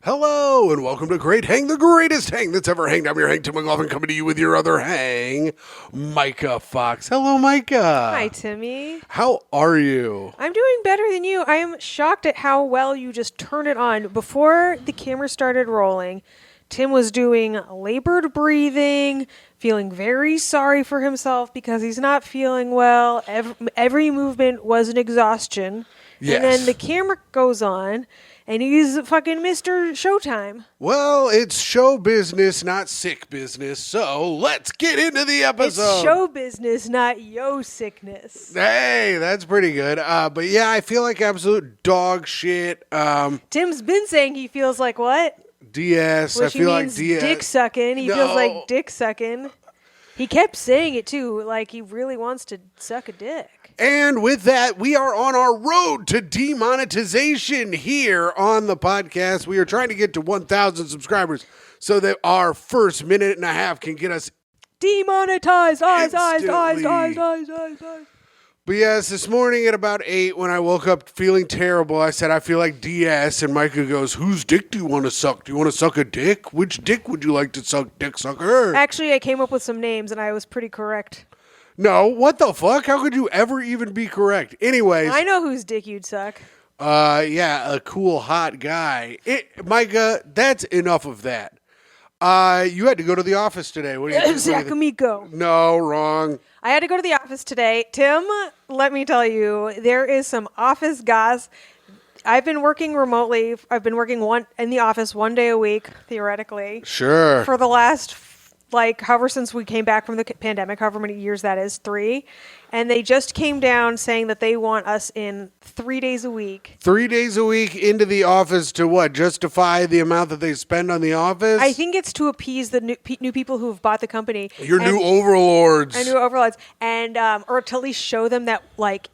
Hello, and welcome to Great Hang, the greatest hang that's ever hanged. I'm your hang, Tim McLaughlin, coming to you with your other hang, Myka Fox. Hello, Myka. Hi, Timmy. How are you? I'm doing better than you. I am shocked at how well you just turned it on. Before the camera started rolling, Tim was doing labored breathing, feeling very sorry for himself because he's not feeling well. Every movement was an exhaustion. Yes. And then the camera goes on, and he's fucking Mr. Showtime. Well, it's show business, not sick business, so let's get into the episode. It's show business, not yo sickness. Hey, that's pretty good. But yeah, I feel like absolute dog shit. Tim's been saying he feels like what? DS. Which I feel means like DS. dick sucking. He feels like dick sucking. He kept saying it too, like he really wants to suck a dick. And with that, we are on our road to demonetization here on the podcast. We are trying to get to 1,000 subscribers so that our first minute and a half can get us demonetized. Eyes. But yes, this morning at about 8 when I woke up feeling terrible, I said, I feel like DS. And Myka goes, whose dick do you want to suck? Do you want to suck a dick? Which dick would you like to suck, dick sucker? Actually, I came up with some names and I was pretty correct. No, what the fuck? How could you ever even be correct? Anyways. I know whose dick you'd suck. Yeah, a cool, hot guy. Myka, that's enough of that. You had to go to the office today. What do you think? Zacamico. No, wrong. I had to go to the office today. Tim, let me tell you, there is some office gas. I've been working remotely. I've been working in the office 1 day a week, theoretically. Sure. For the last, however since we came back from the pandemic, however many years that is, 3. And they just came down saying that they want us in 3 days a week. 3 days a week into the office to what? Justify the amount that they spend on the office? I think it's to appease the new people who have bought the company. New overlords. And new overlords. And, or to at least show them that,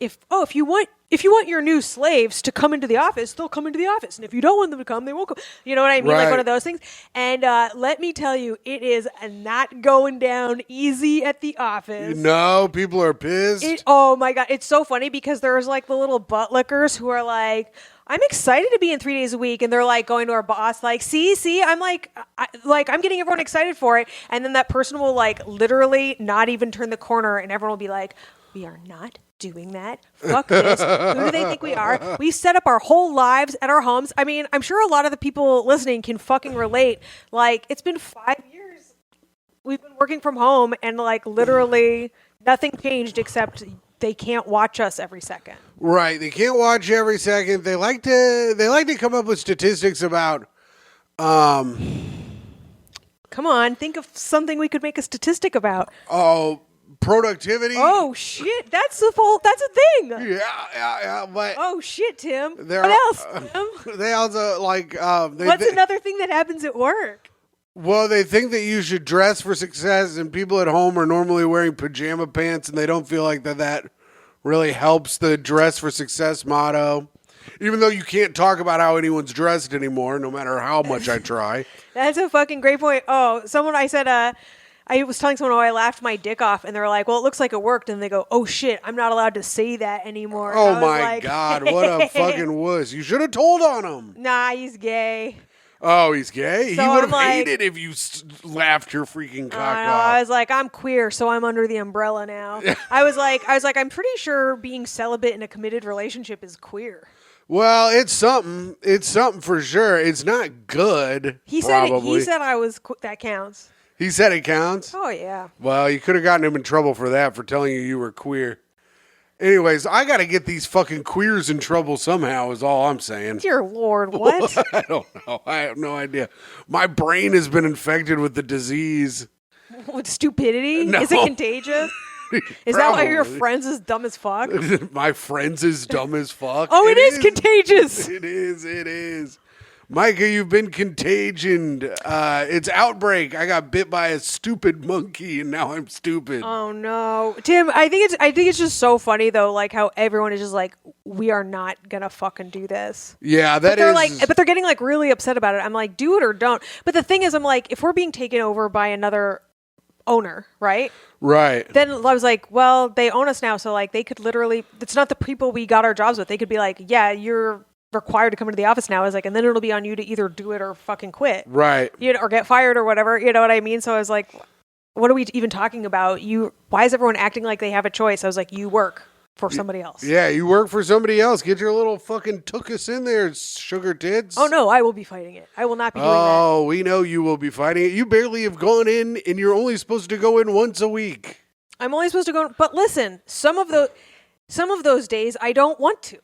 if you want your new slaves to come into the office, they'll come into the office. And if you don't want them to come, they won't come. You know what I mean? Right. Like one of those things. And let me tell you, it is not going down easy at the office. No, people are pissed. Oh my God. It's so funny because there's the little butt lickers who are like, I'm excited to be in 3 days a week. And they're going to our boss, see, I'm I'm getting everyone excited for it. And then that person will literally not even turn the corner and everyone will be like, we are not doing that. Fuck this. Who do they think we are? We set up our whole lives at our homes. I mean, I'm sure a lot of the people listening can fucking relate. It's been 5 years. We've been working from home and literally nothing changed except they can't watch us every second. Right. They can't watch every second. They like to come up with statistics about Come on, think of something we could make a statistic about. Oh, productivity. Oh shit, that's a thing. Yeah. But oh shit, Tim. What else, Tim? They also What's another thing that happens at work? Well, they think that you should dress for success, and people at home are normally wearing pajama pants, and they don't feel like that really helps the dress for success motto. Even though you can't talk about how anyone's dressed anymore, no matter how much I try. That's a fucking great point. Oh, I was telling someone, I laughed my dick off, and they're like, well, it looks like it worked. And they go, oh, shit, I'm not allowed to say that anymore. Oh, my God. What a fucking wuss. You should have told on him. Nah, he's gay. Oh, he's gay? So he would have hated if you laughed your freaking cock off. I was like, I'm queer, so I'm under the umbrella now. I was like, I'm pretty sure being celibate in a committed relationship is queer. Well, it's something. It's something for sure. It's not good, probably. He said I was, that counts. He said it counts? Oh, yeah. Well, you could have gotten him in trouble for that, for telling you were queer. Anyways, I got to get these fucking queers in trouble somehow is all I'm saying. Dear Lord, what? I don't know. I have no idea. My brain has been infected with the disease. With stupidity? No. Is it contagious? Is that why your friend's is dumb as fuck? My friend's is dumb as fuck? Oh, it is contagious. It is. Myka, you've been contagioned. It's outbreak. I got bit by a stupid monkey, and now I'm stupid. Oh no, Tim. I think it's just so funny though, how everyone is just we are not gonna fucking do this. Yeah, but they're getting really upset about it. I'm like, do it or don't. But the thing is, I'm like, if we're being taken over by another owner, right? Right. Then I was like, well, they own us now, so they could literally. It's not the people we got our jobs with. They could be like, yeah, you're required to come into the office now. I was like, and then it'll be on you to either do it or fucking quit. Right. Or get fired or whatever. You know what I mean? So I was like, what are we even talking about? Why is everyone acting like they have a choice? I was like, you work for somebody else. Yeah, you work for somebody else. Get your little fucking tookus in there, sugar tits. Oh, no, I will be fighting it. I will not be doing that. Oh, we know you will be fighting it. You barely have gone in, and you're only supposed to go in once a week. I'm only supposed to go, but listen, some of those days I don't want to.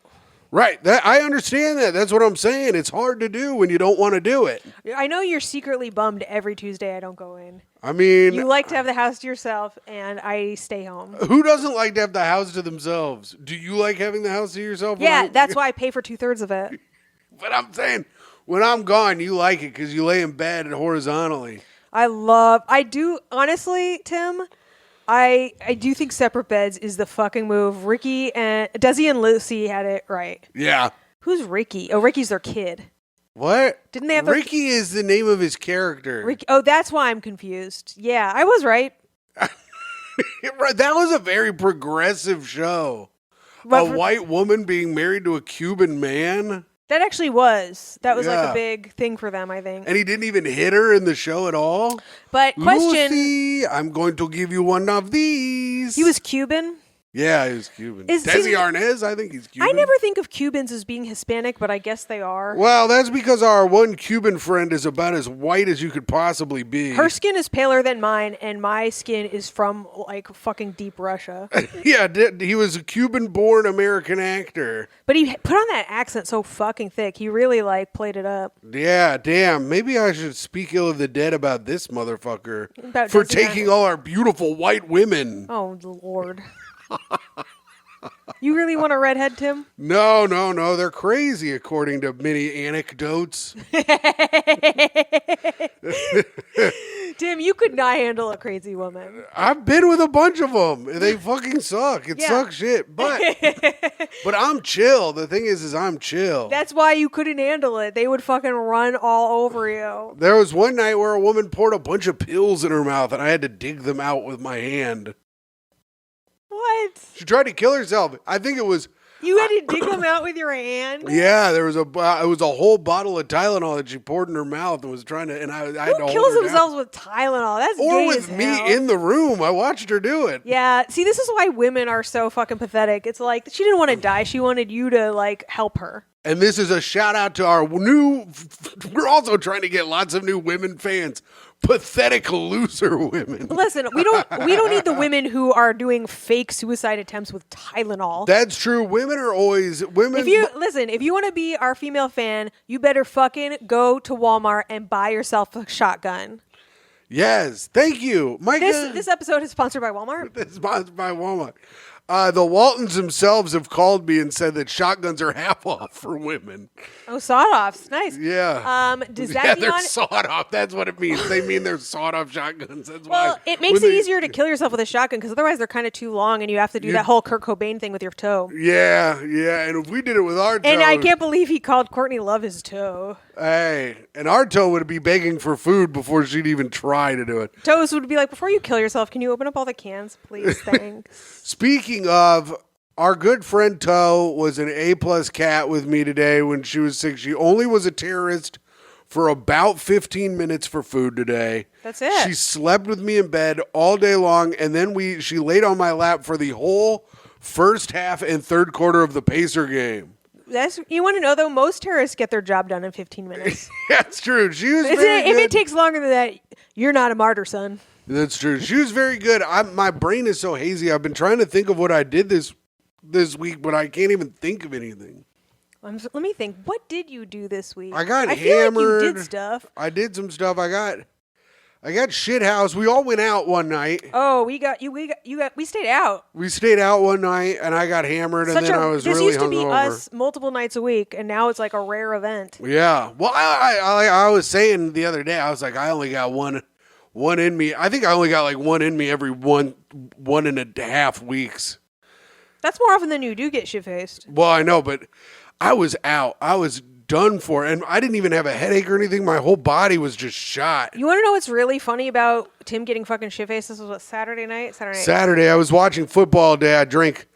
Right. I understand that. That's what I'm saying. It's hard to do when you don't want to do it. I know you're secretly bummed every Tuesday I don't go in. I mean, You like to have the house to yourself, and I stay home. who doesn't like to have the house to themselves? Do you like having the house to yourself? Yeah, that's why I pay for 2/3 of it. But I'm saying, when I'm gone, you like it because you lay in bed horizontally. I do, honestly, Tim, I do think separate beds is the fucking move. Desi and Lucy had it right. Yeah. Who's Ricky? Oh, Ricky's their kid. What? Didn't they have Ricky is the name of his character. Ricky? Oh, that's why I'm confused. Yeah, I was right. That was a very progressive show. But White woman being married to a Cuban man. That actually was. That was like Yeah. a big thing for them, I think. And he didn't even hit her in the show at all. But question, Lucy, I'm going to give you one of these. he was Cuban? Yeah, he was Cuban. See, Desi Arnaz, I think he's Cuban. I never think of Cubans as being Hispanic, but I guess they are. Well, that's because our one Cuban friend is about as white as you could possibly be. Her skin is paler than mine, and my skin is from, like, fucking deep Russia. Yeah, he was a Cuban-born American actor. But he put on that accent so fucking thick. He really, like, played it up. Yeah, damn. Maybe I should speak ill of the dead about this motherfucker About for Desi taking Arnaz. all our beautiful white women. Oh, Lord. You really want a redhead, Tim? No. They're crazy, according to many anecdotes. Tim, you could not handle a crazy woman. I've been with a bunch of them, and they fucking suck. It Yeah. sucks shit. But I'm chill. The thing is I'm chill. That's why you couldn't handle it. They would fucking run all over you. There was one night where a woman poured a bunch of pills in her mouth, and I had to dig them out with my hand. What? She tried to kill herself. I think it was... You had to dig them out with your hand? Yeah, it was a whole bottle of Tylenol that she poured in her mouth and was trying to, and I had to Who hold kills her down. themselves with Tylenol? That's Or gay with as me hell. in the room. I watched her do it. Yeah, see, this is why women are so fucking pathetic. It's like, she didn't want to die. She wanted you to, like, help her. And this is a shout out to our new, we're also trying to get lots of new women fans. Pathetic loser women. Listen, we don't need the women who are doing fake suicide attempts with Tylenol. That's true. Women are always, women. If you want to be our female fan, you better fucking go to Walmart and buy yourself a shotgun. Yes. Thank you. Myka. This episode is sponsored by Walmart. This is sponsored by Walmart. The Waltons themselves have called me and said that shotguns are half off for women. Oh, sawed-offs. Nice. Yeah. Does Yeah, that mean they're sawed off. That's what it means. They mean they're sawed off shotguns. That's Well, why. it makes when it easier to kill yourself with a shotgun because otherwise they're kind of too long and you have to do that whole Kurt Cobain thing with your toe. Yeah. And if we did it with our toe. And I can't believe he called Courtney Love his toe. Hey, and our toe would be begging for food before she'd even try to do it. Toes would be like, before you kill yourself, can you open up all the cans, please? Thanks. Speaking of, our good friend Toe was an A+ cat with me today when she was sick. She only was a terrorist for about 15 minutes for food today. That's it. She slept with me in bed all day long, and then she laid on my lap for the whole first half and third quarter of the Pacer game. You want to know, though, most terrorists get their job done in 15 minutes. That's true. She was very If good. it takes longer than that, you're not a martyr, son. That's true. She was very good. My brain is so hazy. I've been trying to think of what I did this week, but I can't even think of anything. Let me think. What did you do this week? I got I feel hammered. like you did stuff. I did some stuff. I got shithoused. We all went out one night. Oh, we stayed out. We stayed out one night, and I got hammered, and then I was this really used to be hungover. us multiple nights a week, and now it's like a rare event. Yeah. Well, I was saying the other day, I was like, I only got one in me. I think I only got like one in me every 1.5 weeks. That's more often than you do get shit-faced. Well, I know, but I was out. I was done for, and I didn't even have a headache or anything. My whole body was just shot. You want to know what's really funny about Tim getting fucking shit-faced? This was what, Saturday night? Saturday, I was watching football all day. I drank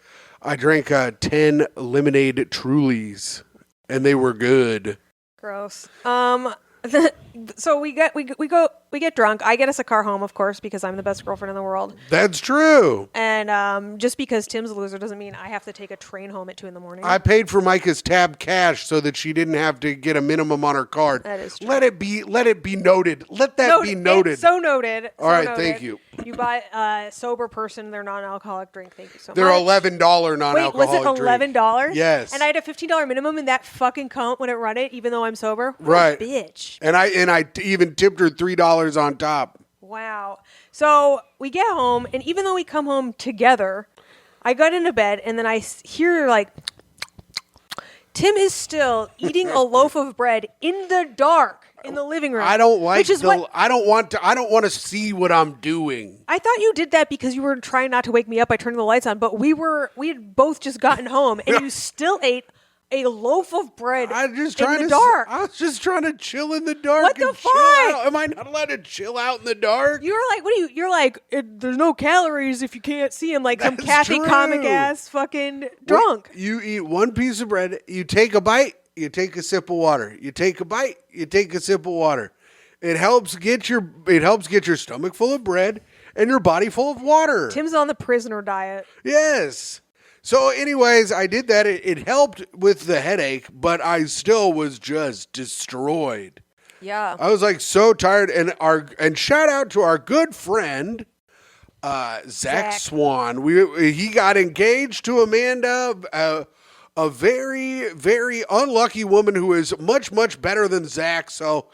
10 lemonade Trulies, and they were good. Gross. So we get drunk. I get us a car home, of course, because I'm the best girlfriend in the world. That's true. And just because Tim's a loser doesn't mean I have to take a train home at 2 a.m. I paid for Myka's tab cash so that she didn't have to get a minimum on her card. That is true. Let it be noted. Let that be noted. It's so noted. All right, thank you. You buy a sober person their non-alcoholic drink. Thank you so They're much. $11 non-alcoholic Wait, was it $11? drink. Yes. And I had a $15 minimum, and that fucking cunt wouldn't run it, even though I'm sober. What right. a bitch. And I even tipped her $3 on top. Wow. So we get home, and even though we come home together, I got into bed, and then I hear like Tim is still eating a loaf of bread in the dark in the living room. I don't like I don't want to see what I'm doing. I thought you did that because you were trying not to wake me up by turning the lights on, but we had both just gotten home, and you still ate a loaf of bread in the dark. I was just trying to chill in the dark. What the and fuck? chill out. Am I not allowed to chill out in the dark? You were like, you're like, there's no calories if you can't see him, like some That's Kathy true. comic ass fucking drunk. You eat one piece of bread, you take a bite, you take a sip of water. You take a bite, you take a sip of water. It helps get your stomach full of bread and your body full of water. Tim's on the prisoner diet. Yes. So anyways, I did that. It helped with the headache, but I still was just destroyed. Yeah. I was like so tired, and shout out to our good friend Zach Swan. He got engaged to Amanda, a very, very unlucky woman who is much, much better than Zach. So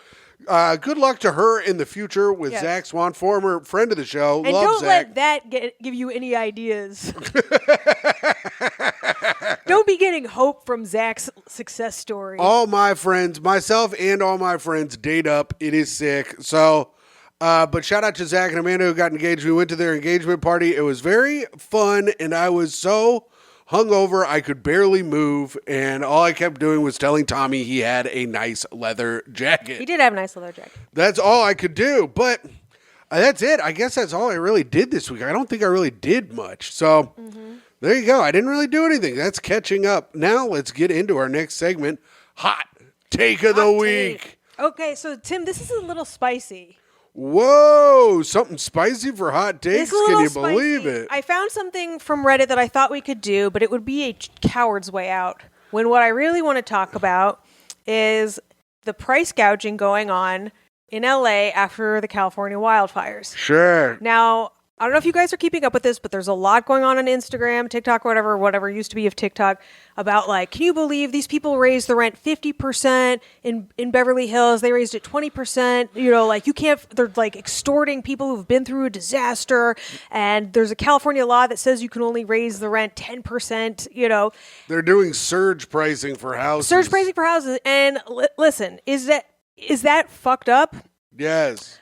good luck to her in the future with Zach Swan, former friend of the show. And Love don't Zach. let that give you any ideas. Don't be getting hope from Zach's success story. All my friends, myself and all my friends date up. It is sick. So, but shout out to Zach and Amanda who got engaged. We went to their engagement party. It was very fun, and I was so hungover I could barely move, and all I kept doing was telling Tommy he had a nice leather jacket. He did have a nice leather jacket. That's all I could do, but that's it. I guess that's all I really did this week. I don't think I really did much. So there you go. I didn't really do anything. That's catching up. Now let's get into our next segment, Hot Take of the Week. Okay, so Tim, this is a little spicy. Whoa, something spicy for hot takes? Can you believe spicy. it? I found something from Reddit that I thought we could do, but it would be a coward's way out. When what I really want to talk about is the price gouging going on in LA after the California wildfires. Sure. Now, I don't know if you guys are keeping up with this, but there's a lot going on Instagram, TikTok, whatever used to be of TikTok, about like, can you believe these people raised the rent 50% in Beverly Hills? They raised it 20%. You know, like they're like extorting people who've been through a disaster. And there's a California law that says you can only raise the rent 10%, you know. They're doing surge pricing for houses. Surge pricing for houses. And listen, is that fucked up? Yes.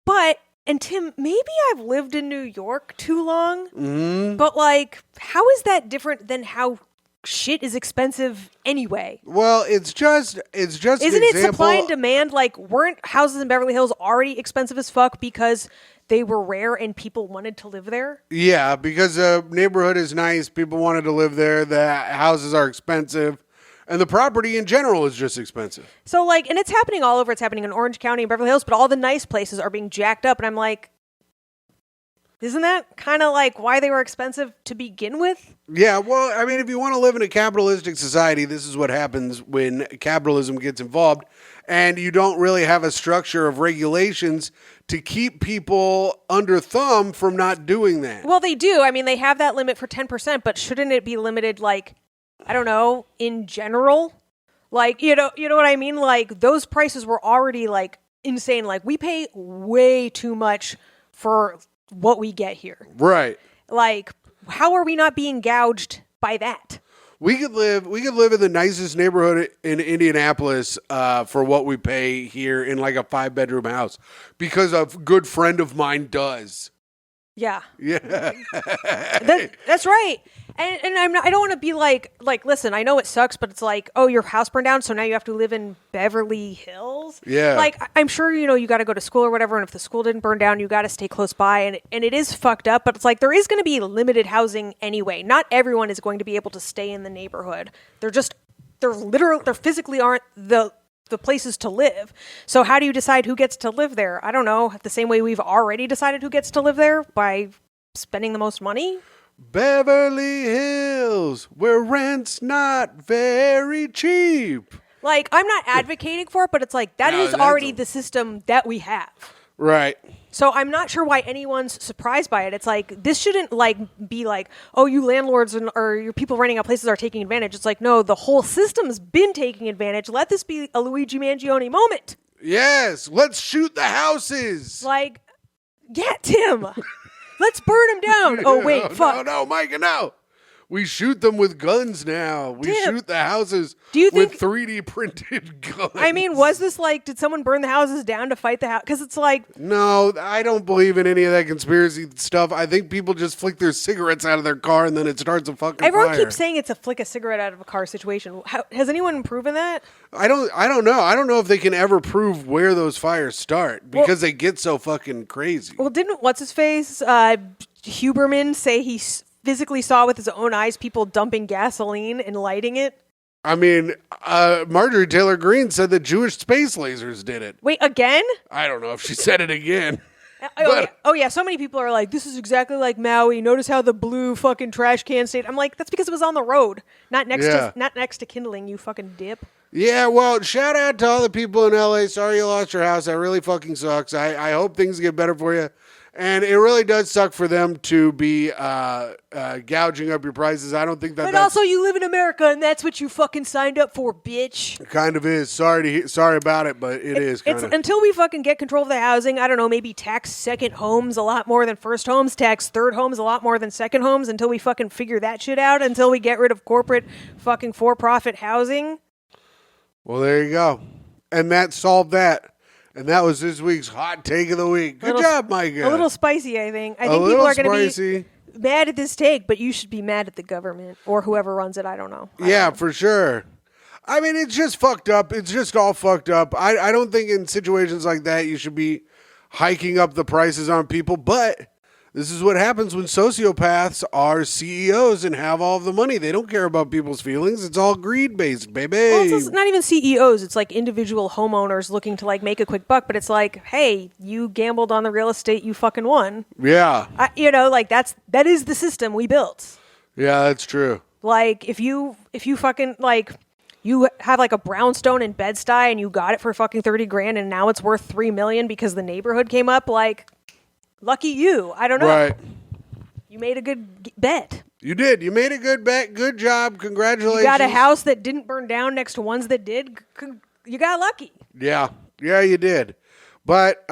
But... And Tim, maybe I've lived in New York too long, but like, how is that different than how shit is expensive anyway? Well, it's just Isn't it supply and demand? Like, weren't houses in Beverly Hills already expensive as fuck because they were rare and people wanted to live there? Yeah, because the neighborhood is nice. People wanted to live there. The houses are expensive. And the property in general is just expensive. So, like, and it's happening all over. It's happening in Orange County and Beverly Hills, but all the nice places are being jacked up. And I'm like, isn't that kind of like why they were expensive to begin with? Yeah, well, I mean, if you want to live in a capitalistic society, this is what happens when capitalism gets involved. And you don't really have a structure of regulations to keep people under thumb from not doing that. Well, they do. I mean, they have that limit for 10%, but shouldn't it be limited, like, I don't know, in general? Like, you know what I mean? Like, those prices were already, like, insane. Like, we pay way too much for what we get here. Right. Like, how are we not being gouged by that? We could live in the nicest neighborhood in Indianapolis for what we pay here in like a 5-bedroom house because a good friend of mine does. Yeah. Yeah. That's right. And I don't want to be like, listen, I know it sucks, but it's like, oh, your house burned down, so now you have to live in Beverly Hills. Yeah. Like, I'm sure, you got to go to school or whatever, and if the school didn't burn down, you got to stay close by, and it is fucked up, but it's like, there is going to be limited housing anyway. Not everyone is going to be able to stay in the neighborhood. There just they're physically aren't the places to live. So how do you decide who gets to live there? I don't know. The same way we've already decided who gets to live there, by spending the most money. Beverly Hills, where rent's not very cheap. Like, I'm not advocating for it, but it's like, that is already the system that we have. Right. So I'm not sure why anyone's surprised by it. It's like, this shouldn't like be like, oh, you landlords or your people renting out places are taking advantage. It's like, no, the whole system's been taking advantage. Let this be a Luigi Mangione moment. Yes, let's shoot the houses. Like, yeah, Tim, let's burn them down. Oh, wait, fuck. No, Myka, no. We shoot them with guns now. We shoot the houses with 3D printed guns. I mean, was this like, did someone burn the houses down to fight the house? Because it's like... No, I don't believe in any of that conspiracy stuff. I think people just flick their cigarettes out of their car and then it starts a fucking Everyone fire. keeps saying it's a flick a cigarette out of a car situation. Has anyone proven that? I don't know. I don't know if they can ever prove where those fires start because they get so fucking crazy. Well, didn't what's-his-face, Huberman, say he physically saw with his own eyes people dumping gasoline and lighting it? I mean, Marjorie Taylor Greene said that Jewish space lasers did it. Wait, again? I don't know if she said it again. Oh, yeah. So many people are like, this is exactly like Maui. Notice how the blue fucking trash can stayed. I'm like, that's because it was on the road, not next to kindling, you fucking dip. Yeah, well, shout out to all the people in LA. Sorry you lost your house. That really fucking sucks. I hope things get better for you. And it really does suck for them to be gouging up your prices. I don't think that. But also, you live in America, and that's what you fucking signed up for, bitch. It kind of is. Sorry about it, but it is. It's until we fucking get control of the housing. I don't know. Maybe tax second homes a lot more than first homes. Tax third homes a lot more than second homes. Until we fucking figure that shit out. Until we get rid of corporate fucking for-profit housing. Well, there you go. And that solved that. And that was this week's hot take of the week. Good job, Myka. A little spicy, I think. I think people are going to be mad at this take, but you should be mad at the government or whoever runs it. I don't know. Yeah, for sure. I mean, it's just fucked up. It's just all fucked up. I don't think in situations like that you should be hiking up the prices on people, but this is what happens when sociopaths are CEOs and have all of the money. They don't care about people's feelings. It's all greed-based, baby. Well, it's not even CEOs. It's like individual homeowners looking to like make a quick buck, but it's like, hey, you gambled on the real estate, you fucking won. Yeah. Like that is the system we built. Yeah, that's true. Like if you fucking like you have like a brownstone in Bed-Stuy and you got it for fucking $30,000 and now it's worth $3 million because the neighborhood came up, like lucky you. I don't know. Right. You made a good bet. You did. You made a good bet. Good job. Congratulations. You got a house that didn't burn down next to ones that did. You got lucky. Yeah. Yeah, you did. But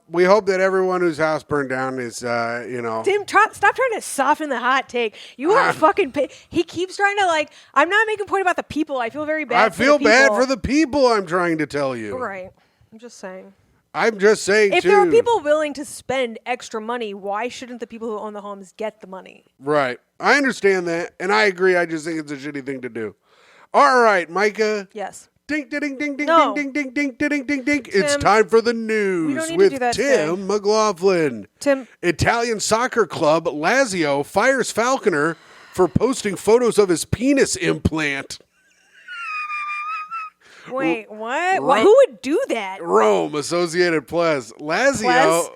we hope that everyone whose house burned down is, Tim, stop trying to soften the hot take. You are fucking... He keeps trying to, like... I'm not making a point about the people. I feel very bad I feel bad for the people, I'm trying to tell you. Right. I'm just saying. I'm just saying, if there are people willing to spend extra money, why shouldn't the people who own the homes get the money? Right. I understand that, and I agree. I just think it's a shitty thing to do. All right, Myka. Yes. Ding, ding, ding, ding, No. ding, ding, ding, ding, ding, ding, ding. Tim, it's time for the news we don't need to with do that Tim today. McLaughlin. Tim. Italian soccer club Lazio fires Falconer for posting photos of his penis implant. Wait, what? Who would do that? Rome, Associated Press. Lazio.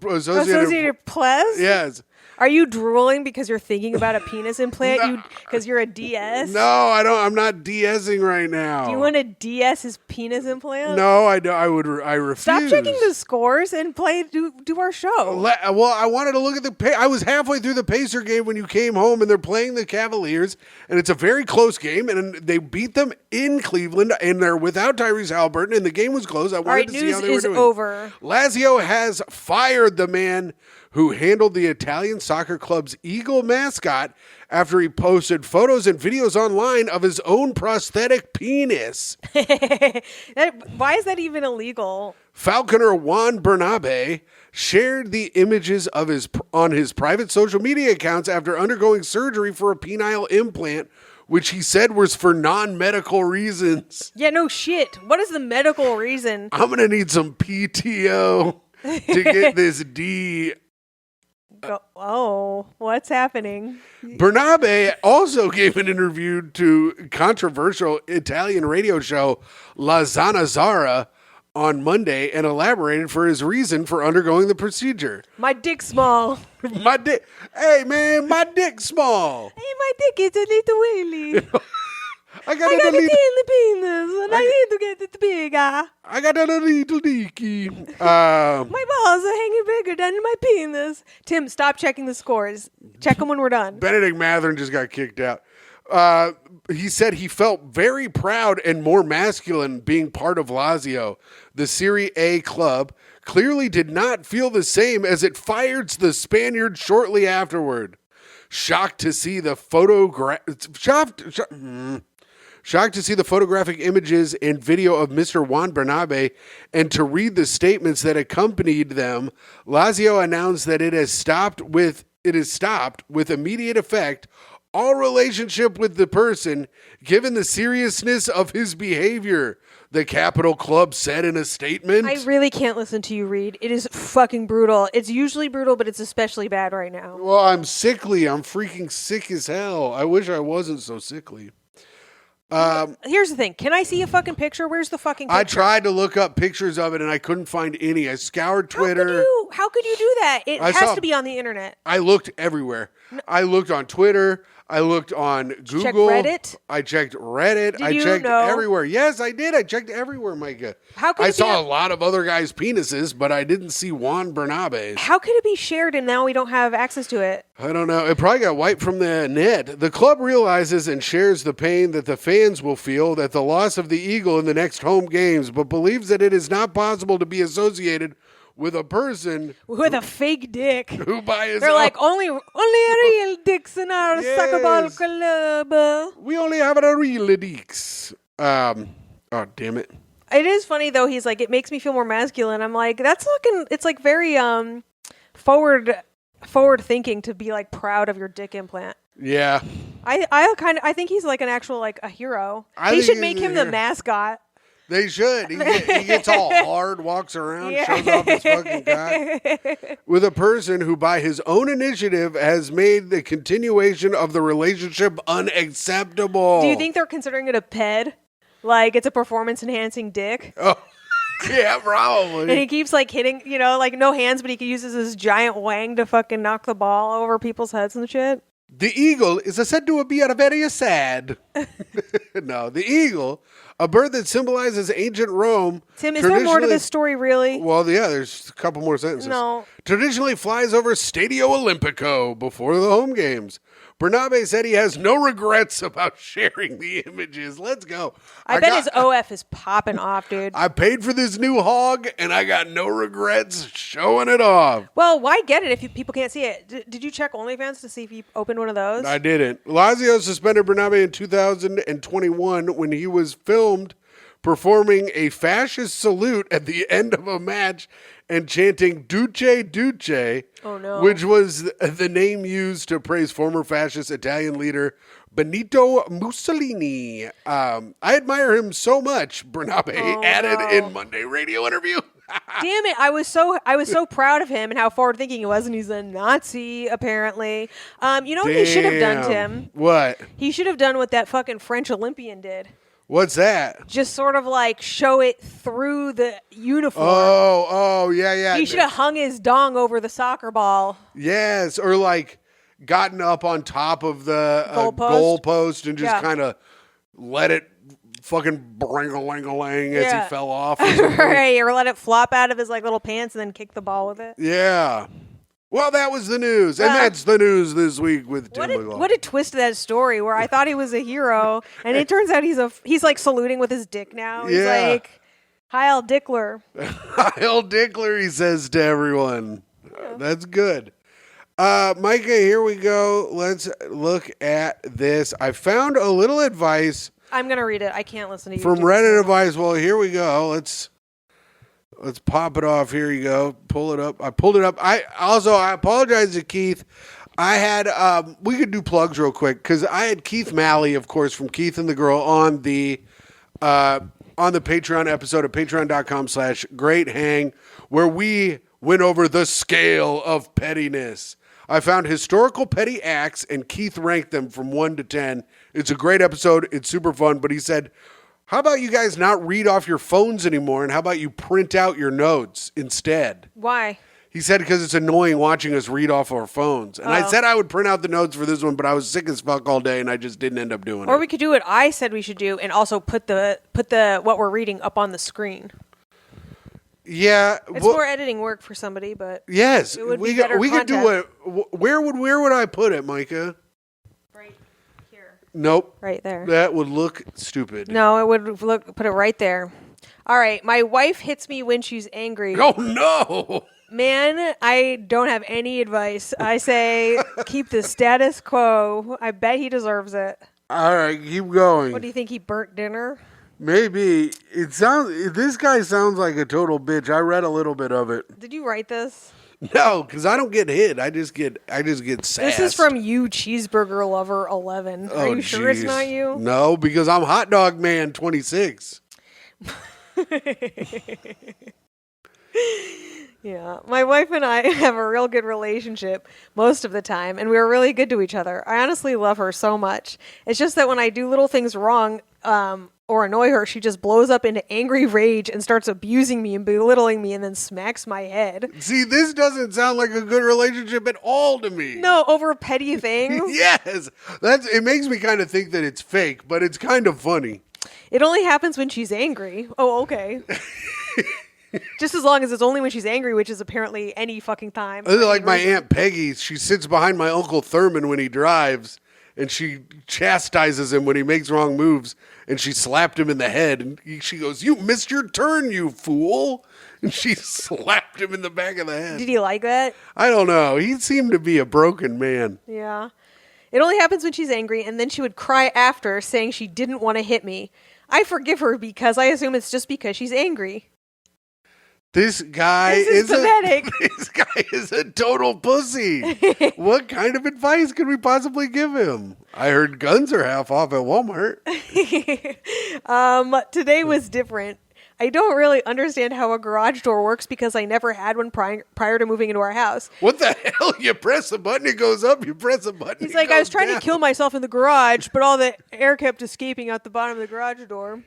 Associated Press? Yes. Are you drooling because you're thinking about a penis implant? Because you're a DS? No, I don't. I'm not DSing right now. Do you want to DS his penis implant? No, I don't. I refuse. Stop checking the scores and do our show. Well, I wanted to look at the. I was halfway through the Pacer game when you came home, and they're playing the Cavaliers, and it's a very close game, and they beat them in Cleveland, and they're without Tyrese Halliburton, and the game was close. I wanted to see how they were doing. News is over. Lazio has fired the man who handled the Italian soccer club's Eagle mascot after he posted photos and videos online of his own prosthetic penis. Why is that even illegal? Falconer Juan Bernabe shared the images of on his private social media accounts after undergoing surgery for a penile implant, which he said was for non-medical reasons. Yeah, no shit. What is the medical reason? I'm going to need some PTO to get this What's happening? Bernabe also gave an interview to controversial Italian radio show La Zanzara on Monday and elaborated for his reason for undergoing the procedure. My dick's small. My dick. Hey, man, my dick's small. Hey, my dick is a little wheelie. I got I a got a little, teeny penis, and I need to get it bigger. I got a little dicky. My balls are hanging bigger than my penis. Tim, stop checking the scores. Check them when we're done. Benedict Mathern just got kicked out. He said he felt very proud and more masculine being part of Lazio. The Serie A club clearly did not feel the same as it fired the Spaniard shortly afterward. Shocked to see the photographic images and video of Mr. Juan Bernabe and to read the statements that accompanied them, Lazio announced that it has stopped with immediate effect all relationship with the person, given the seriousness of his behavior, the Capital Club said in a statement. I really can't listen to you read. It is fucking brutal. It's usually brutal, but it's especially bad right now. Well, I'm sickly. I'm freaking sick as hell. I wish I wasn't so sickly. Here's the thing. Can I see a fucking picture? Where's the fucking picture? I tried to look up pictures of it and I couldn't find any. I scoured Twitter. How could you do that? It has to be on the internet. I looked everywhere. I looked on Twitter. I looked on Google. Check Reddit? I checked Reddit. I checked everywhere. Yes, I did. I checked everywhere, Myka. I saw a lot of other guys' penises, but I didn't see Juan Bernabe's. How could it be shared and now we don't have access to it? I don't know. It probably got wiped from the net. The club realizes and shares the pain that the fans will feel at the loss of the Eagle in the next home games, but believes that it is not possible to be associated with a person with a fake dick who by his they're like only real dicks in our soccer ball club. We only have a real dicks. Oh damn it! It is funny though. He's like, it makes me feel more masculine. I'm like, that's looking. It's like very forward thinking to be like proud of your dick implant. Yeah. I think he's like an actual like a hero. They should make him the mascot. They should. He gets all hard, walks around, shows off his fucking cock. With a person who, by his own initiative, has made the continuation of the relationship unacceptable. Do you think they're considering it a ped? Like, it's a performance-enhancing dick? Oh, yeah, probably. And he keeps, like, hitting, like, no hands, but he uses his giant wang to fucking knock the ball over people's heads and shit. The eagle is said to be very sad. No, the eagle, a bird that symbolizes ancient Rome. Tim, is there more to this story, really? Well, yeah, there's a couple more sentences. No. Traditionally flies over Stadio Olimpico before the home games. Bernabe said he has no regrets about sharing the images. Let's go. I bet his OF is popping off, dude. I paid for this new hog, and I got no regrets showing it off. Well, why get it if people can't see it? Did you check OnlyFans to see if he opened one of those? I didn't. Lazio suspended Bernabe in 2021 when he was filmed performing a fascist salute at the end of a match and chanting Duce Duce, which was the name used to praise former fascist Italian leader Benito Mussolini. I admire him so much, Bernabe added in Monday radio interview. Damn it! I was so proud of him and how forward thinking he was, and he's a Nazi apparently. You know what he should have done, Tim? What? He should have done what that fucking French Olympian did. What's that? Just sort of like show it through the uniform. Oh, yeah. He should have hung his dong over the soccer ball. Yes, or like gotten up on top of the goalpost and just kind of let it fucking bring-a-ling-a-lang as he fell off. Right, or let it flop out of his like little pants and then kick the ball with it. Yeah. Well, that was the news, and that's the news this week with Tim McLaughlin. What a twist to that story, where I thought he was a hero, and it turns out he's like saluting with his dick now. He's like, Heil Dickler. Heil Dickler, he says to everyone. That's good. Myka, here we go. Let's look at this. I found a little advice. I'm going to read it. I can't listen to you. From Reddit advice. Well, here we go. Let's pop it off. Here you go. Pull it up. I pulled it up. I apologize to Keith. I had we could do plugs real quick because I had Keith Malley, of course, from Keith and the Girl on the Patreon episode of patreon.com/greathang, where we went over the scale of pettiness. I found historical petty acts, and Keith ranked them from 1 to 10. It's a great episode. It's super fun. But he said, how about you guys not read off your phones anymore, and how about you print out your notes instead? Why? He said because it's annoying watching us read off our phones. And I said I would print out the notes for this one, but I was sick as fuck all day, and I just didn't end up doing it. Or we could do what I said we should do, and also put the what we're reading up on the screen. Yeah. It's more editing work for somebody, but yes. it would we be better could do content. where would I put it, Myka? Right here. Nope. Right there. That would look stupid. No, it would put it right there. All right. My wife hits me when she's angry. Oh, no. Man, I don't have any advice. I say keep the status quo. I bet he deserves it. All right, keep going. What do you think? He burnt dinner? Maybe. This guy sounds like a total bitch. I read a little bit of it. Did you write this? No, because I don't get hit. I just get sassed. This is from you, Cheeseburger Lover 11. Are you sure it's not you? No, because I'm Hot Dog Man 26. Yeah, my wife and I have a real good relationship most of the time, and we're really good to each other. I honestly love her so much. It's just that when I do little things wrong or annoy her, she just blows up into angry rage and starts abusing me and belittling me and then smacks my head. See, this doesn't sound like a good relationship at all to me. No, over petty things. Yes, it makes me kind of think that it's fake, but it's kind of funny. It only happens when she's angry. Oh, okay. Just as long as it's only when she's angry, which is apparently any fucking time. Like my Aunt Peggy, she sits behind my Uncle Thurman when he drives, and she chastises him when he makes wrong moves, and she slapped him in the head, and she goes, "You missed your turn, you fool!" And she slapped him in the back of the head. Did he like that? I don't know. He seemed to be a broken man. Yeah. It only happens when she's angry, and then she would cry after, saying she didn't want to hit me. I forgive her because I assume it's just because she's angry. This guy is pathetic. This guy is a total pussy. What kind of advice could we possibly give him? I heard guns are half off at Walmart. Today was different. I don't really understand how a garage door works because I never had one prior to moving into our house. What the hell? You press a button, it goes up. You press a button, He's like, I was trying to kill myself in the garage, but all the air kept escaping out the bottom of the garage door.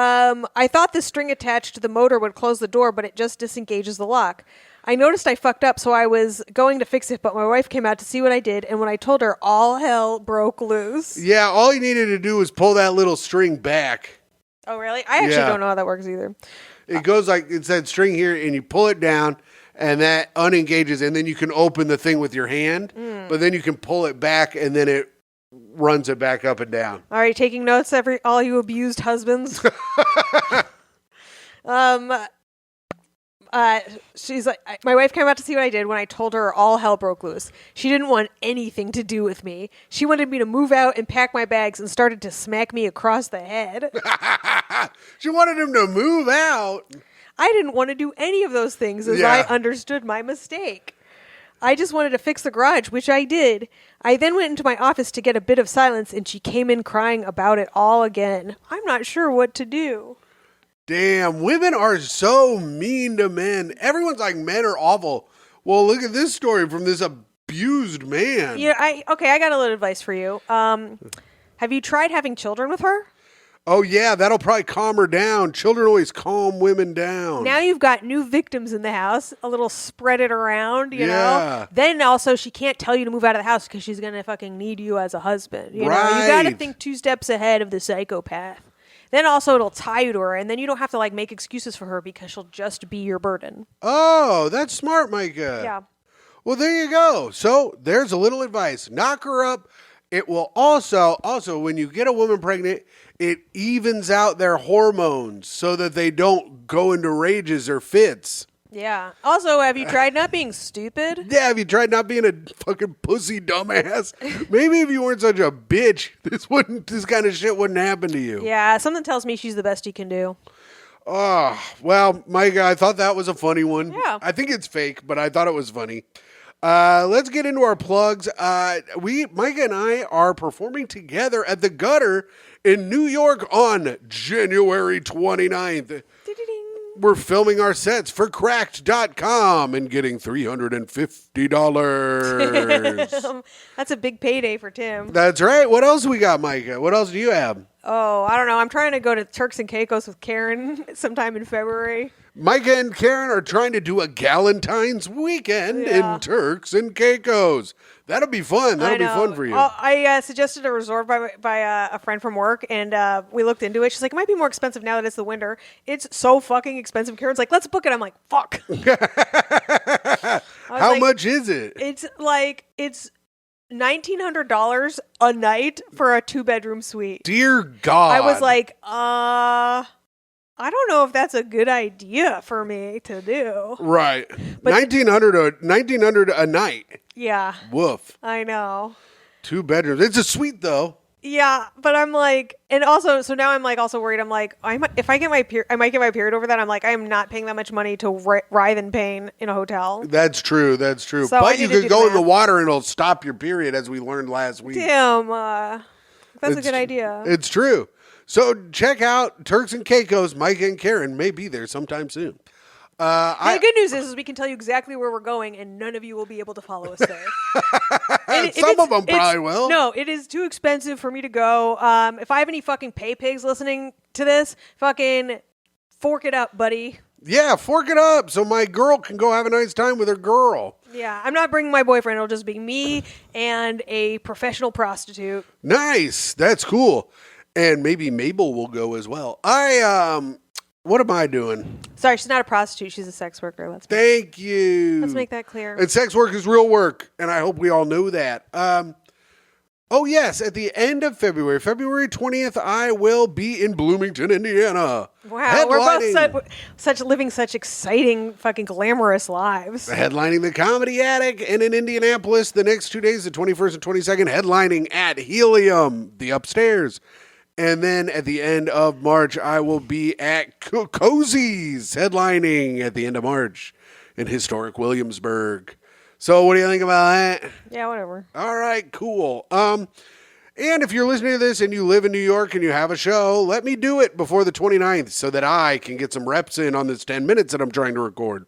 I thought the string attached to the motor would close the door, but it just disengages the lock. I noticed I fucked up, so I was going to fix it, but my wife came out to see what I did, and when I told her, all hell broke loose. Yeah, all he needed to do was pull that little string back. Oh, really? I actually don't know how that works either. It goes like, it's that string here, and you pull it down, and that unengages, and then you can open the thing with your hand, but then you can pull it back, and then it runs it back up and down. All right, taking notes, all you abused husbands. She's like, my wife came out to see what I did when I told her all hell broke loose. She didn't want anything to do with me. She wanted me to move out and pack my bags and started to smack me across the head. She wanted him to move out. I didn't want to do any of those things as I understood my mistake. I just wanted to fix the garage, which I did. I then went into my office to get a bit of silence, and she came in crying about it all again. I'm not sure what to do. Damn, women are so mean to men. Everyone's like, men are awful. Well, look at this story from this abused man. Yeah, I got a little advice for you. Have you tried having children with her? Oh, yeah, that'll probably calm her down. Children always calm women down. Now you've got new victims in the house, a little spread it around, you know? Then also she can't tell you to move out of the house because she's going to fucking need you as a husband. You know, you got to think 2 steps ahead of the psychopath. Then also it'll tie you to her, and then you don't have to like make excuses for her because she'll just be your burden. Oh, that's smart, Myka. Yeah. Well, there you go. So there's a little advice. Knock her up. It will also when you get a woman pregnant, it evens out their hormones so that they don't go into rages or fits. Yeah. Also, have you tried not being stupid? Yeah, have you tried not being a fucking pussy dumbass? Maybe if you weren't such a bitch, this kind of shit wouldn't happen to you. Yeah, something tells me she's the best you can do. Oh, well, Myka, I thought that was a funny one. Yeah. I think it's fake, but I thought it was funny. Let's get into our plugs. Myka and I are performing together at the Gutter in New York on January 29th. we're filming our sets for Cracked.com and getting $350. That's a big payday for Tim. That's right. What else we got, Myka? What else do you have? Oh, I don't know. I'm trying to go to Turks and Caicos with Karen sometime in February. Myka and Karen are trying to do a Galentine's weekend in Turks and Caicos. That'll be fun. That'll be fun for you. I suggested a resort by a friend from work, and we looked into it. She's like, it might be more expensive now that it's the winter. It's so fucking expensive. Karen's like, let's book it. I'm like, fuck. How much is it? It's $1,900 a night for a 2-bedroom suite. Dear God. I was like, I don't know if that's a good idea for me to do. Right. But $1,900 a night. Yeah. Woof. I know. 2 bedrooms. It's a suite though. Yeah, but I'm like, and also, so now I'm like also worried. I'm like, if I get my I might get my period over that. I'm like, I am not paying that much money to writhe in pain in a hotel. That's true. That's true. So but you could go in the water and it'll stop your period, as we learned last week. Damn, that's a good idea. It's true. So check out Turks and Caicos. Myka and Karen may be there sometime soon. The good news is we can tell you exactly where we're going, and none of you will be able to follow us there. Some of them probably will. No, it is too expensive for me to go. If I have any fucking pay pigs listening to this, fucking fork it up, buddy. Yeah, fork it up so my girl can go have a nice time with her girl. Yeah, I'm not bringing my boyfriend. It'll just be me and a professional prostitute. Nice. That's cool. And maybe Mabel will go as well. What am I doing? Sorry, she's not a prostitute. She's a sex worker. Thank you. Let's make that clear. And sex work is real work, and I hope we all know that. Oh, yes, at the end of February 20th, I will be in Bloomington, Indiana. Wow, we're both living such exciting, fucking glamorous lives. Headlining the Comedy Attic, and in Indianapolis the next 2 days, the 21st and 22nd, headlining at Helium, the upstairs. And then at the end of March, I will be at Cozy's, headlining at the end of March in historic Williamsburg. So what do you think about that? Yeah, whatever. All right, cool. And if you're listening to this and you live in New York and you have a show, let me do it before the 29th so that I can get some reps in on this 10 minutes that I'm trying to record.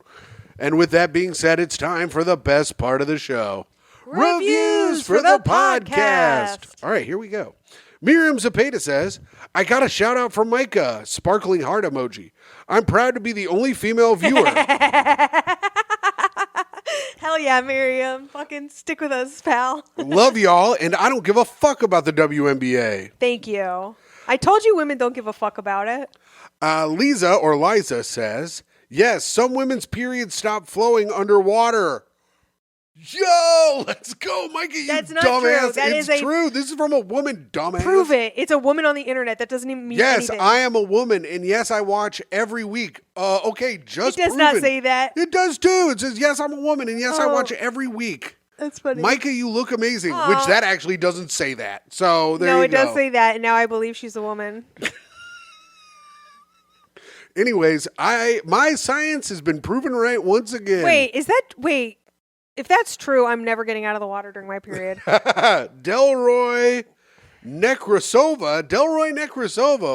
And with that being said, it's time for the best part of the show. Reviews for the podcast. All right, here we go. Miriam Zapata says, I got a shout out from Myka, sparkling heart emoji. I'm proud to be the only female viewer. Hell yeah, Miriam. Fucking stick with us, pal. Love y'all, and I don't give a fuck about the WNBA. Thank you. I told you women don't give a fuck about it. Liza says, yes, some women's periods stop flowing underwater. Yo, let's go, Myka, you That's not dumbass. true. That it's is true. This is from a woman, dumbass. Prove it. It's a woman on the internet. That doesn't even mean anything. Yes, I am a woman, and yes, I watch every week. Okay, just It does not say that. It does too. It says, yes, I'm a woman, and yes, I watch every week. That's funny. Myka, you look amazing, which that actually doesn't say that. So there you go. No, it does say that, and now I believe she's a woman. Anyways, my science has been proven right once again. Wait. If that's true, I'm never getting out of the water during my period. Delroy Nekrasova.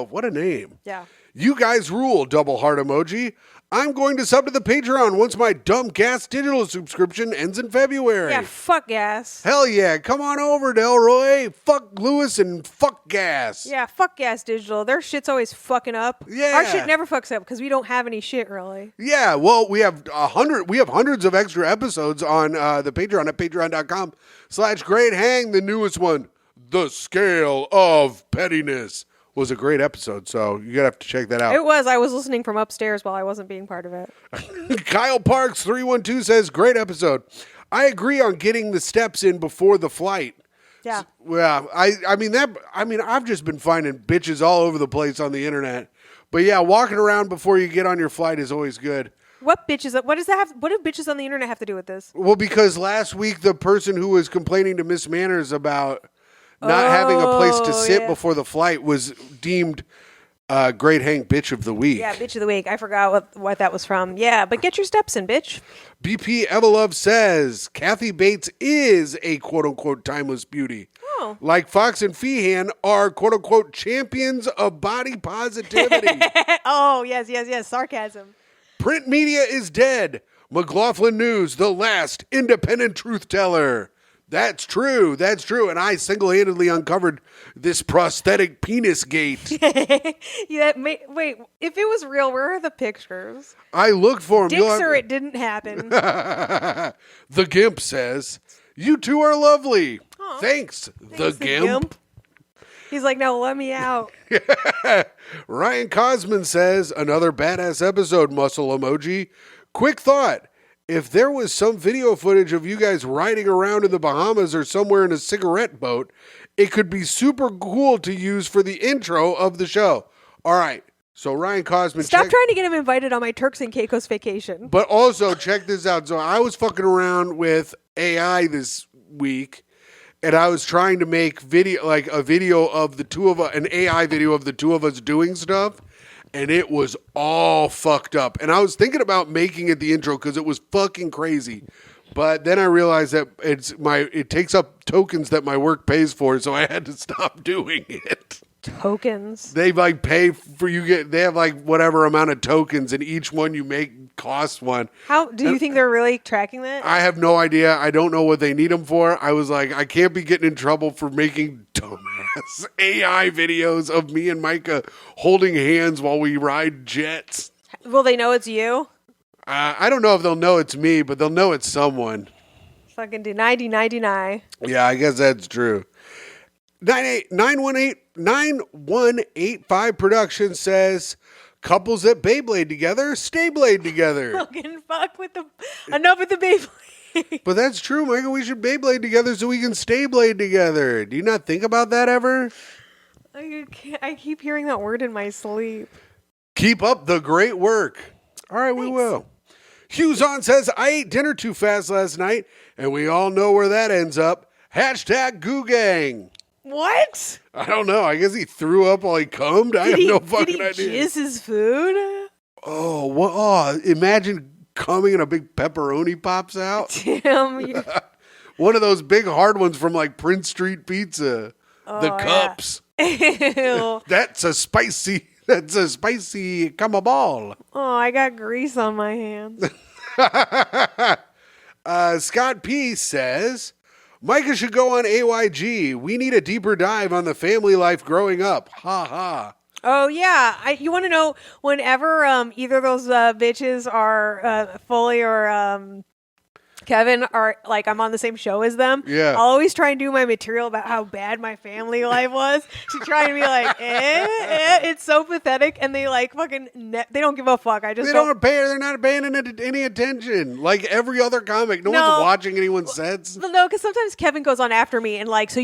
What a name. Yeah. You guys rule, double heart emoji. I'm going to sub to the Patreon once my dumb gas digital subscription ends in February. Yeah, fuck gas. Hell yeah. Come on over, Delroy. Fuck Lewis and fuck gas. Yeah, fuck gas digital. Their shit's always fucking up. Yeah. Our shit never fucks up because we don't have any shit, really. Yeah, well, we have hundreds of extra episodes on the Patreon at patreon.com/Great Hang. The newest one, The Scale of Pettiness, was a great episode, so you're going to have to check that out. It was. I was listening from upstairs while I wasn't being part of it. Kyle Parks 312 says, great episode. I agree on getting the steps in before the flight. Yeah. Well, I've just been finding bitches all over the place on the internet. But yeah, walking around before you get on your flight is always good. What do bitches on the internet have to do with this? Well, because last week the person who was complaining to Miss Manners about not having a place to sit before the flight was deemed Great Hang Bitch of the Week. Yeah, Bitch of the Week. I forgot what that was from. Yeah, but get your steps in, bitch. BP Evelove says, Kathy Bates is a quote-unquote timeless beauty. Oh. Like Fox and Feehan are quote-unquote champions of body positivity. Oh, yes. Sarcasm. Print media is dead. McLaughlin News, the last independent truth teller. That's true. That's true. And I single-handedly uncovered this prosthetic penis gate. Yeah. Wait. If it was real, where are the pictures? I looked for him. Dicks or it didn't happen. The Gimp says, "You two are lovely." Aw. Thanks, the Gimp. He's like, no, let me out. Ryan Cosman says, "Another badass episode, muscle emoji. Quick thought. If there was some video footage of you guys riding around in the Bahamas or somewhere in a cigarette boat, it could be super cool to use for the intro of the show." All right. So Ryan Cosman. Stop trying to get him invited on my Turks and Caicos vacation. But also, check this out. So I was fucking around with AI this week, and I was trying to make a video of the two of us, an AI video of the two of us doing stuff. And it was all fucked up. And I was thinking about making it the intro because it was fucking crazy. But then I realized that it takes up tokens that my work pays for, so I had to stop doing it. Tokens. They pay for they have whatever amount of tokens, and each one you make costs one. How do you think they're really tracking that? I have no idea. I don't know what they need them for. I was like, I can't be getting in trouble for making dumbass AI videos of me and Myka holding hands while we ride jets. Will they know it's you? I don't know if they'll know it's me, but they'll know it's someone. Fucking deny. Yeah, I guess that's true. 9185 production says, "Couples that Beyblade together, stay blade together." Fucking fuck with enough with the Beyblade. But that's true, Michael. We should Beyblade together so we can stay blade together. Do you not think about that ever? I keep hearing that word in my sleep. Keep up the great work. All right, we will. Hughes on says, "I ate dinner too fast last night, and we all know where that ends up. Hashtag Goo Gang." What? I don't know. I guess he threw up while he cummed. I have no fucking idea. Did he jizz his food? Oh, what? Oh, imagine coming and a big pepperoni pops out. Damn. One of those big hard ones from Prince Street Pizza. The cups. Ew. That's a spicy come a ball. Oh, I got grease on my hands. Scott P says, "Myka should go on AYG. We need a deeper dive on the family life growing up. Ha ha." Oh, yeah. You want to know, whenever either of those bitches are Foley or Kevin are I'm on the same show as them, yeah, I'll always try and do my material about how bad my family life was to try and be like, it's so pathetic, and they they don't give a fuck. They're not paying any attention. Like every other comic, no one's watching anyone's sets. Well, no, because sometimes Kevin goes on after me, and so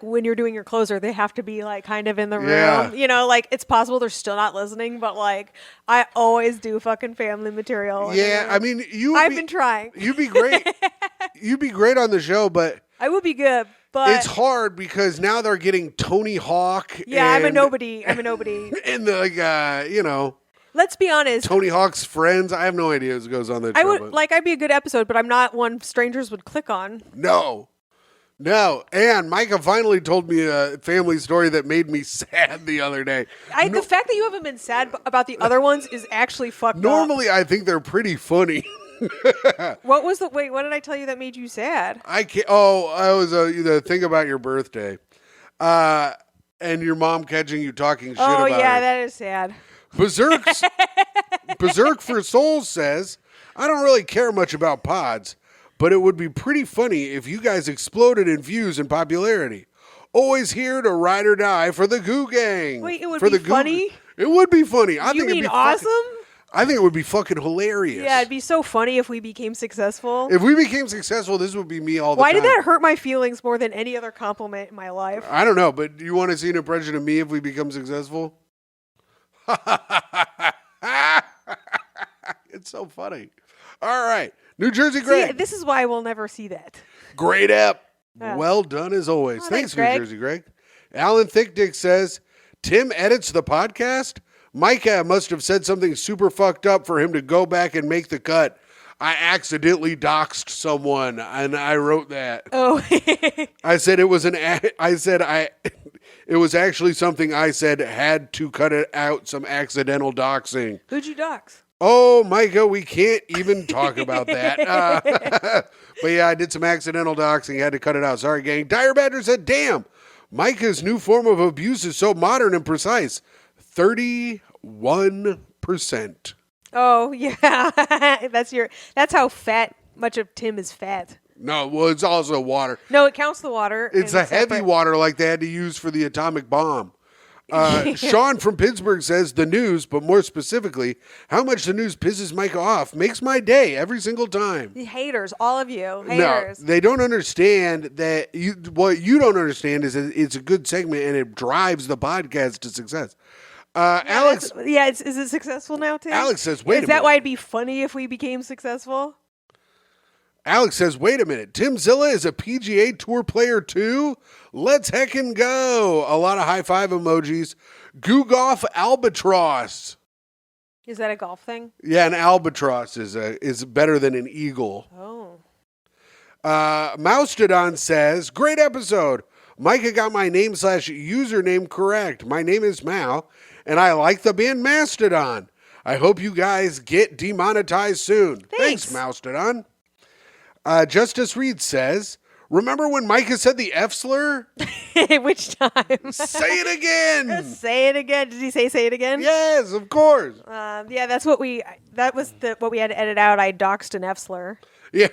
when you're doing your closer, they have to be kind of in the room. Yeah. It's possible they're still not listening, but I always do fucking family material. Yeah, I mean, I've been trying. You'd be great. You'd be great on the show, but I would be good, but it's hard because now they're getting Tony Hawk. Yeah, I'm a nobody. And let's be honest. Tony Hawk's friends. I have no idea who goes on that show. I'd be a good episode, but I'm not one strangers would click on. No. And Myka finally told me a family story that made me sad the other day. The fact that you haven't been sad about the other ones is actually fucked up. Normally, I think they're pretty funny. What did I tell you that made you sad? I was the thing about your birthday, and your mom catching you talking shit about her. Oh yeah, that is sad. Berserk for Souls says, "I don't really care much about pods, but it would be pretty funny if you guys exploded in views and popularity. Always here to ride or die for the Goo Gang." Wait, it would be funny? It would be funny. You mean it'd be awesome? I think it would be fucking hilarious. Yeah, it'd be so funny if we became successful. If we became successful, this would be me all the time. Why did that hurt my feelings more than any other compliment in my life? I don't know, but do you want to see an impression of me if we become successful? It's so funny. All right. New Jersey Greg. See, this is why we'll never see that. Great app. Well done as always. Thanks, New Jersey Greg. Alan Thickdick says, "Tim edits the podcast? Myka must have said something super fucked up for him to go back and make the cut. I accidentally doxed someone, and I wrote that." Oh. I said it was it was actually something I said had to cut it out, some accidental doxing. Who'd you dox? Oh, Myka, we can't even talk about that. But yeah, I did some accidental doxing. Had to cut it out. Sorry, gang. Dire Badger said, damn, Myka's new form of abuse is so modern and precise. 31%. Oh yeah, that's how much of Tim is fat. No, well, it's also water. No, it counts the water. It's a heavy water like they had to use for the atomic bomb. Sean from Pittsburgh says the news, but more specifically, how much the news pisses Myka off makes my day every single time. The haters, all of you, No, haters. they don't understand that what you don't understand is that it's a good segment and it drives the podcast to success. Alex, is it successful now, Tim? Alex says, wait a minute. Is that why it'd be funny if we became successful? Alex says, wait a minute. Tim Zilla is a PGA Tour player too? Let's heckin' go. A lot of high five emojis. Googoff Albatross. Is that a golf thing? Yeah, an albatross is better than an eagle. Oh. Moustodon says, great episode. Myka got my name / username correct. My name is Mao, and I like the band Mastodon. I hope you guys get demonetized soon. Thanks Moustodon. Justice Reed says, remember when Myka said the F slur? Which time? Say it again. Say it again. Did he say it again? Yes, of course. Yeah, that's what what we had to edit out. I doxed an F slur. Yeah.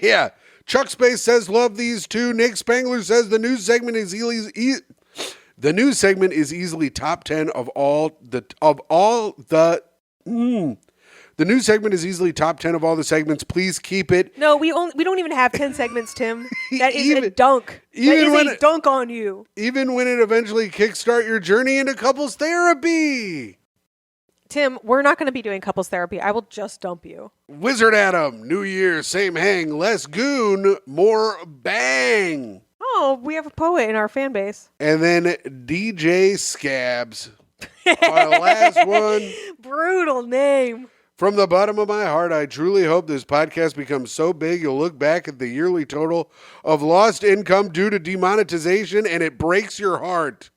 Yeah. Chuck Space says, love these two. Nick Spangler says the news segment is easily top 10 of all the The news segment is easily top 10 of all the segments. Please keep it. No, we don't even have 10 segments, Tim. That is a dunk. That is a dunk on you. Even when it eventually kickstart your journey into couples therapy. Tim, we're not going to be doing couples therapy. I will just dump you. Wizard Adam, New Year, same hang, less goon, more bang. Oh, we have a poet in our fan base. And then DJ Scabs. Our last one. Brutal name. From the bottom of my heart, I truly hope this podcast becomes so big you'll look back at the yearly total of lost income due to demonetization and it breaks your heart.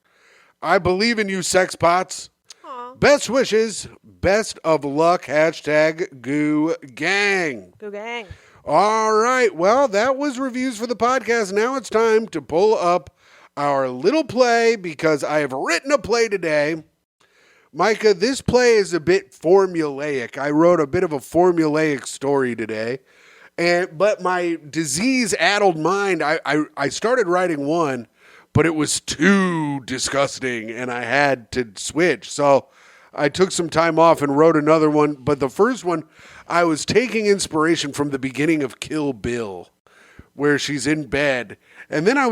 I believe in you, sex pots. Aww. Best wishes, best of luck, #Goo Gang. Goo Gang. All right, well, that was reviews for the podcast. Now it's time to pull up our little play because I have written a play today. Myka, this play is a bit formulaic. I wrote a bit of a formulaic story today. But my disease-addled mind, I started writing one, but it was too disgusting, and I had to switch. So I took some time off and wrote another one. But the first one, I was taking inspiration from the beginning of Kill Bill, where she's in bed. And then I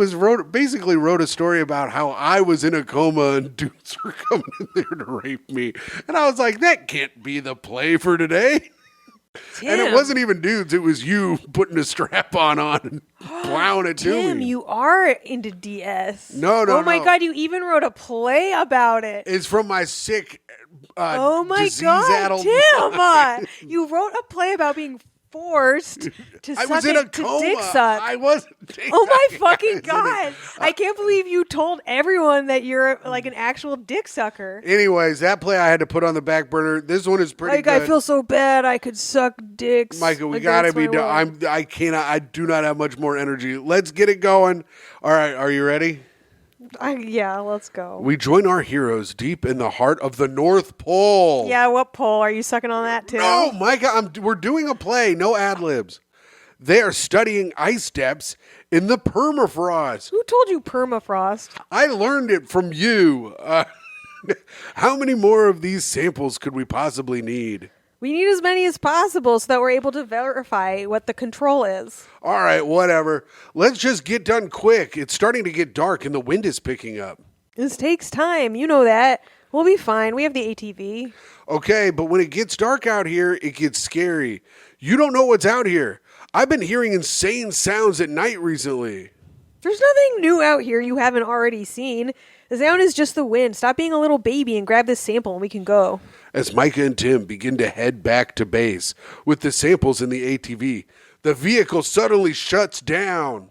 basically wrote a story about how I was in a coma and dudes were coming in there to rape me. And I was like, that can't be the play for today. Tim. And it wasn't even dudes. It was you putting a strap on and plowing it to me. Tim, you are into DS. No. Oh my God, you even wrote a play about it. It's from my sick, oh my God, Tim. You wrote a play about being forced to I was in a coma. Dick suck. I wasn't. Oh my fucking God. I can't believe you told everyone that you're like an actual dick sucker. Anyways, that play I had to put on the back burner. This one is pretty good. I feel so bad. I could suck dicks. Myka, we gotta be done. I do not have much more energy. Let's get it going. All right, are you ready? Yeah, let's go. We join our heroes deep in the heart of the North Pole. Yeah, what pole? Are you sucking on that too? No, Myka, we're doing a play. No ad-libs. They are studying ice depths in the permafrost. Who told you permafrost? I learned it from you. How many more of these samples could we possibly need? We need as many as possible so that we're able to verify what the control is. All right, whatever. Let's just get done quick. It's starting to get dark and the wind is picking up. This takes time. You know that. We'll be fine. We have the ATV. Okay, but when it gets dark out here, it gets scary. You don't know what's out here. I've been hearing insane sounds at night recently. There's nothing new out here you haven't already seen. The sound is just the wind. Stop being a little baby and grab this sample and we can go. As Myka and Tim begin to head back to base with the samples in the ATV, the vehicle suddenly shuts down.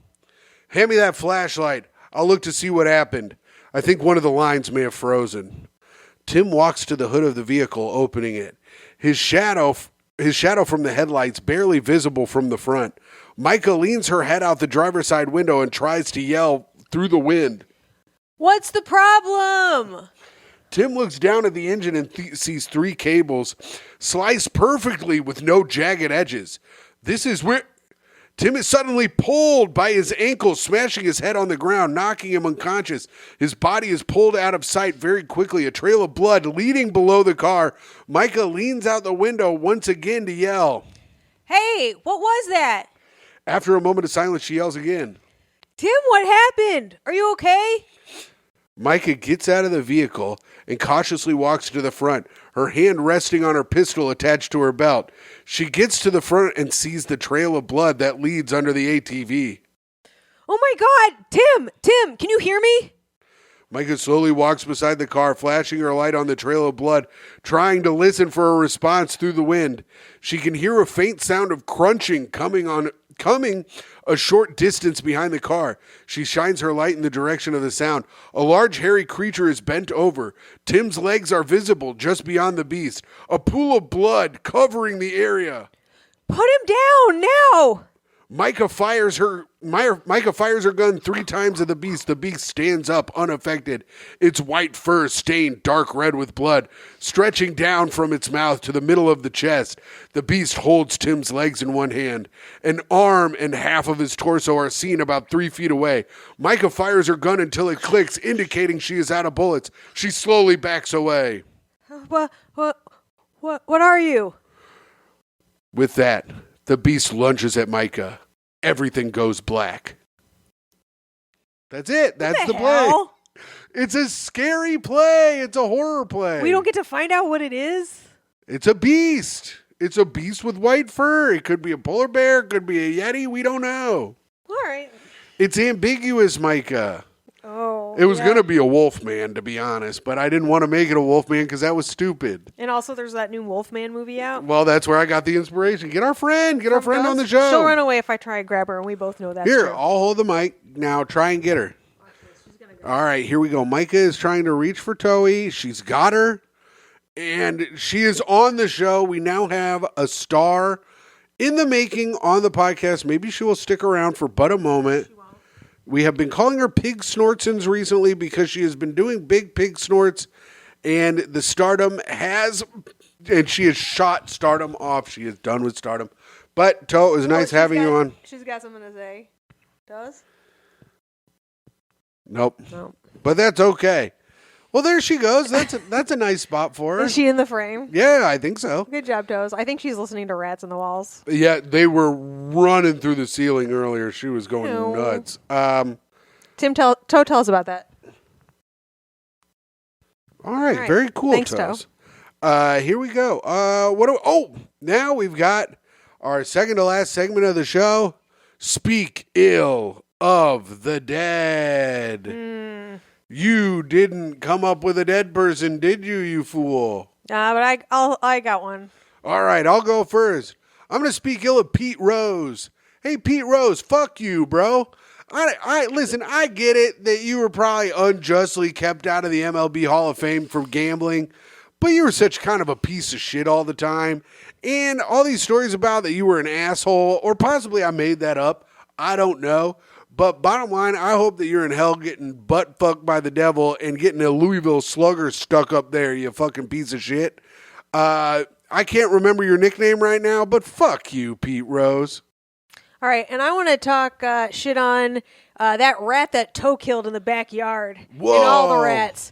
Hand me that flashlight. I'll look to see what happened. I think one of the lines may have frozen. Tim walks to the hood of the vehicle, opening it. His shadow from the headlights barely visible from the front. Myka leans her head out the driver's side window and tries to yell through the wind. What's the problem? Tim looks down at the engine and sees 3 cables sliced perfectly with no jagged edges. This is where Tim is suddenly pulled by his ankles, smashing his head on the ground, knocking him unconscious. His body is pulled out of sight very quickly, a trail of blood leading below the car. Myka leans out the window once again to yell. Hey, what was that? After a moment of silence, she yells again. Tim, what happened? Are you okay? Myka gets out of the vehicle and cautiously walks to the front, her hand resting on her pistol attached to her belt. She gets to the front and sees the trail of blood that leads under the ATV. Oh my God, Tim, can you hear me? Myka slowly walks beside the car, flashing her light on the trail of blood, trying to listen for a response through the wind. She can hear a faint sound of crunching coming a short distance behind the car. She shines her light in the direction of the sound. A large hairy creature is bent over. Tim's legs are visible just beyond the beast. A pool of blood covering the area. Put him down now. Myka fires her gun 3 times at the beast. The beast stands up unaffected, its white fur stained dark red with blood, stretching down from its mouth to the middle of the chest. The beast holds Tim's legs in one hand. An arm and half of his torso are seen about 3 feet away. Myka fires her gun until it clicks, indicating she is out of bullets. She slowly backs away. What are you? With that, the beast lunges at Myka. Everything goes black. That's it. That's the play. Hell? It's a scary play. It's a horror play. We don't get to find out what it is? It's a beast. It's a beast with white fur. It could be a polar bear. It could be a yeti. We don't know. All right. It's ambiguous, Myka. Oh. It was going to be a wolfman, to be honest, but I didn't want to make it a wolfman because that was stupid. And also there's that new Wolfman movie out. Well, that's where I got the inspiration. Get our friend on the show. She'll run away if I try to grab her, and we both know that's Here, true. I'll hold the mic. Now try and get her. All right, here we go. Myka is trying to reach for Toey. She's got her, and she is on the show. We now have a star in the making on the podcast. Maybe she will stick around for but a moment. We have been calling her Pig Snortsons recently because she has been doing big pig snorts, and the stardom and she has shot stardom off. She is done with stardom. But, To, it was nice having you on. She's got something to say. Does? Nope. But that's okay. Well, there she goes. That's a nice spot for her. Is she in the frame? Yeah, I think so. Good job, Toes. I think she's listening to Rats in the Walls. Yeah, they were running through the ceiling earlier. She was going nuts. Tim, tell us about that. All right, very cool. Thanks, Toes. Here we go. Now we've got our second to last segment of the show. Speak ill of the dead. You didn't come up with a dead person, did you, you fool? But I got one. All right, I'll go first. I'm going to speak ill of Pete Rose. Hey, Pete Rose, fuck you, bro. Listen, I get it that you were probably unjustly kept out of the MLB Hall of Fame for gambling, but you were such kind of a piece of shit all the time. And all these stories about that you were an asshole, or possibly I made that up, I don't know. But bottom line, I hope that you're in hell getting butt fucked by the devil and getting a Louisville Slugger stuck up there, you fucking piece of shit. I can't remember your nickname right now, but fuck you, Pete Rose. All right, and I want to talk shit on that rat that Toe killed in the backyard. Whoa. And all the rats.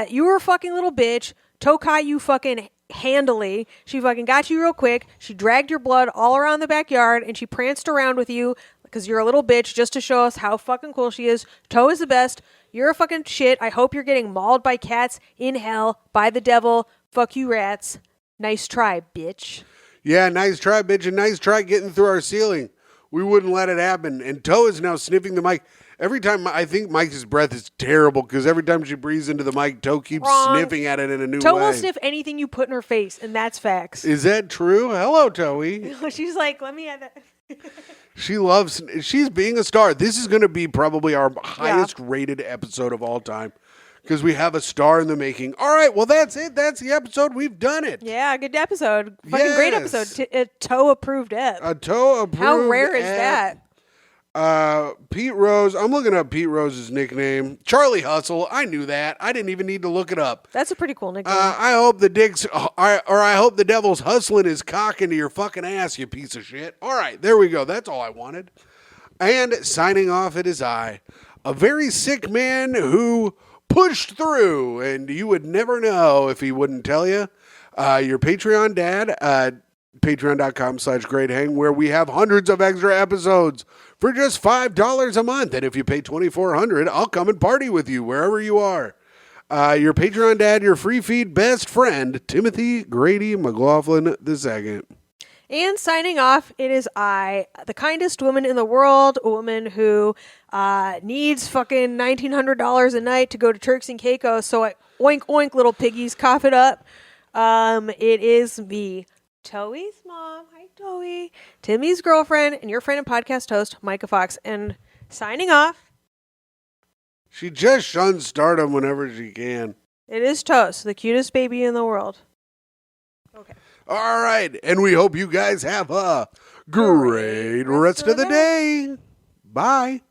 You were a fucking little bitch. Toe caught you fucking handily. She fucking got you real quick. She dragged your blood all around the backyard, and she pranced around with you because you're a little bitch just to show us how fucking cool she is. Toe is the best. You're a fucking shit. I hope you're getting mauled by cats in hell by the devil. Fuck you, rats. Nice try, bitch. Yeah, nice try, bitch, and nice try getting through our ceiling. We wouldn't let it happen. And Toe is now sniffing the mic. Every time, I think Mike's breath is terrible because every time she breathes into the mic, Toe keeps sniffing at it in a new way. Toe will sniff anything you put in her face, and that's facts. Is that true? Hello, Toey. She's like, let me add that. She's being a star. This is going to be probably our highest rated episode of all time because we have a star in the making. All right, well, that's it. That's the episode. We've done it. Yeah, good episode. Fucking great Yes. episode. A toe approved ep. A toe approved. How rare is ep. that? Pete Rose. I'm looking up Pete Rose's nickname. Charlie Hustle. I knew that. I didn't even need to look it up. That's a pretty cool nickname. I hope I hope the devil's hustling his cock into your fucking ass, you piece of shit. All right, there we go. That's all I wanted. And signing off, it is I, a very sick man who pushed through, and you would never know if he wouldn't tell you. Your Patreon dad, patreon.com/greathang, where we have hundreds of extra episodes for just $5 a month. And if you pay $2,400, I'll come and party with you wherever you are. Your Patreon dad, your free feed best friend, Timothy Grady McLaughlin II. And signing off, it is I, the kindest woman in the world, a woman who needs fucking $1,900 a night to go to Turks and Caicos. So I oink oink, little piggies, cough it up. It is me, Toey's mom. Hi, Toey. Timmy's girlfriend and your friend and podcast host, Myka Fox. And signing off, She just shuns stardom whenever she can. it is Toast, the cutest baby in the world. Okay. All right, and we hope you guys have a great rest of the day. Bye.